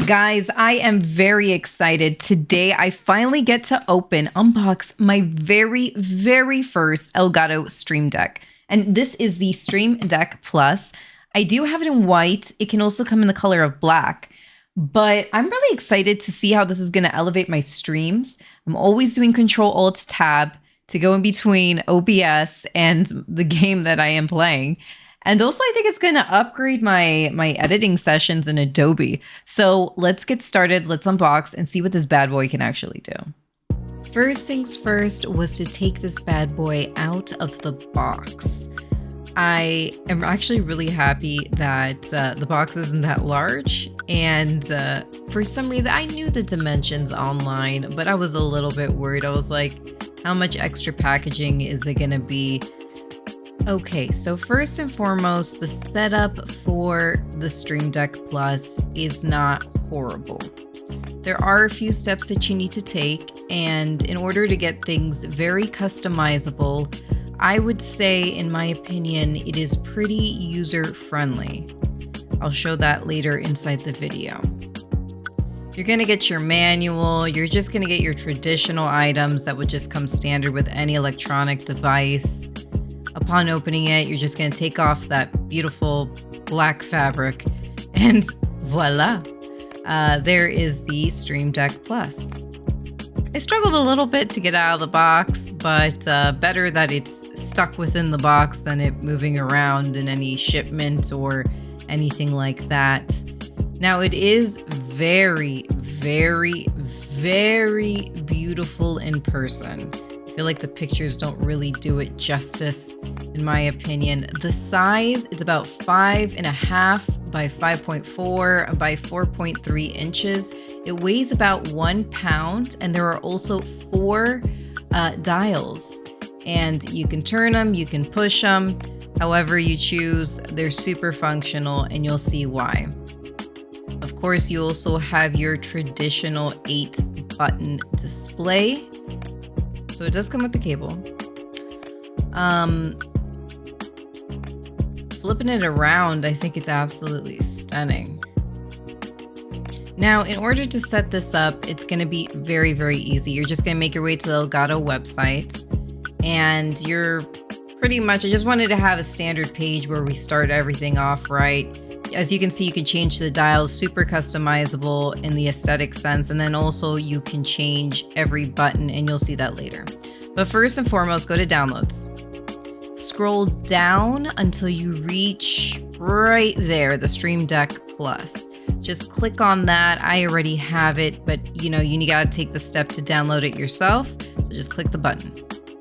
Guys, I am very excited. Today, I finally get to unbox my very first Elgato Stream Deck. And this is the Stream Deck Plus. I do have it in white. It can also come in the color of black. But I'm really excited to see how this is going to elevate my streams. I'm always doing Control-Alt-Tab to go in between OBS and the game that I am playing. And also, I think it's going to upgrade my editing sessions in Adobe. So let's get started. Let's unbox and see what this bad boy can actually do. First things first was to take this bad boy out of the box. I am actually really happy that the box isn't that large. And for some reason, I knew the dimensions online, but I was a little bit worried. I was like, how much extra packaging is it going to be? Okay, so first and foremost, the setup for the Stream Deck Plus is not horrible. There are a few steps that you need to take, and in order to get things very customizable, I would say, in my opinion, it is pretty user-friendly. I'll show that later inside the video. You're going to get your manual, you're just going to get your traditional items that would just come standard with any electronic device. Upon opening it, you're just going to take off that beautiful black fabric, and voila, there is the Stream Deck Plus. I struggled a little bit to get out of the box, but better that it's stuck within the box than it moving around in any shipment or anything like that. Now, it is very beautiful in person. I feel like the pictures don't really do it justice, in my opinion. The size is about 5.5 by 5.4 by 4.3 inches. It weighs about 1 pound, and there are also 4 dials. And you can turn them, you can push them, however you choose. They're super functional, and you'll see why. Of course, you also have your traditional 8-button display. So it does come with the cable. Flipping it around, I think it's absolutely stunning. Now, in order to set this up, it's going to be very easy. You're just going to make your way to the Elgato website, and you're pretty much, I just wanted to have a standard page where we start everything off right. As you can see, you can change the dials, super customizable in the aesthetic sense, and then also you can change every button, and you'll see that later. But first and foremost, go to downloads. Scroll down until you reach right there, the Stream Deck Plus. Just click on that. I already have it, but you gotta take the step to download it yourself. So just click the button.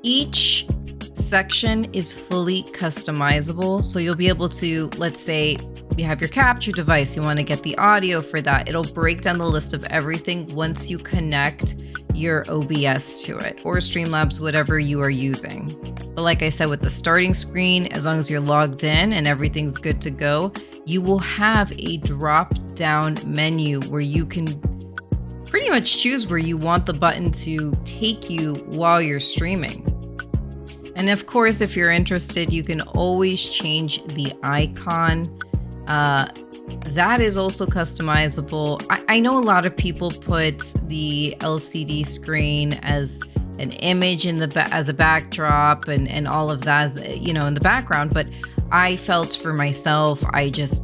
Each section is fully customizable, so you'll be able to, let's say, you have your capture device, you want to get the audio for that. It'll break down the list of everything once you connect your OBS to it, or Streamlabs, whatever you are using. But like I said, with the starting screen, as long as you're logged in and everything's good to go, you will have a drop-down menu where you can pretty much choose where you want the button to take you while you're streaming. And of course, if you're interested, you can always change the icon. That is also customizable. I know a lot of people put the LCD screen as an image in as a backdrop and all of that, in the background. But I felt for myself,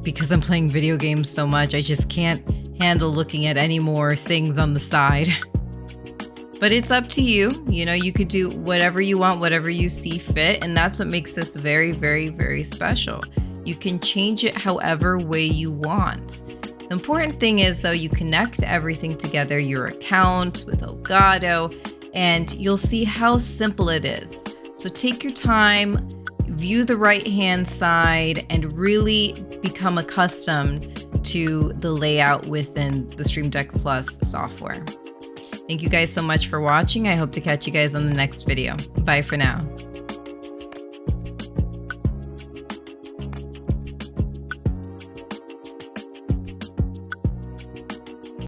because I'm playing video games so much, I just can't handle looking at any more things on the side. But it's up to you. You could do whatever you want, whatever you see fit. And that's what makes this very special. You can change it however way you want. The important thing is, though, you connect everything together, your account with Elgato, and you'll see how simple it is. So take your time, view the right-hand side, and really become accustomed to the layout within the Stream Deck Plus software. Thank you guys so much for watching. I hope to catch you guys on the next video. Bye for now.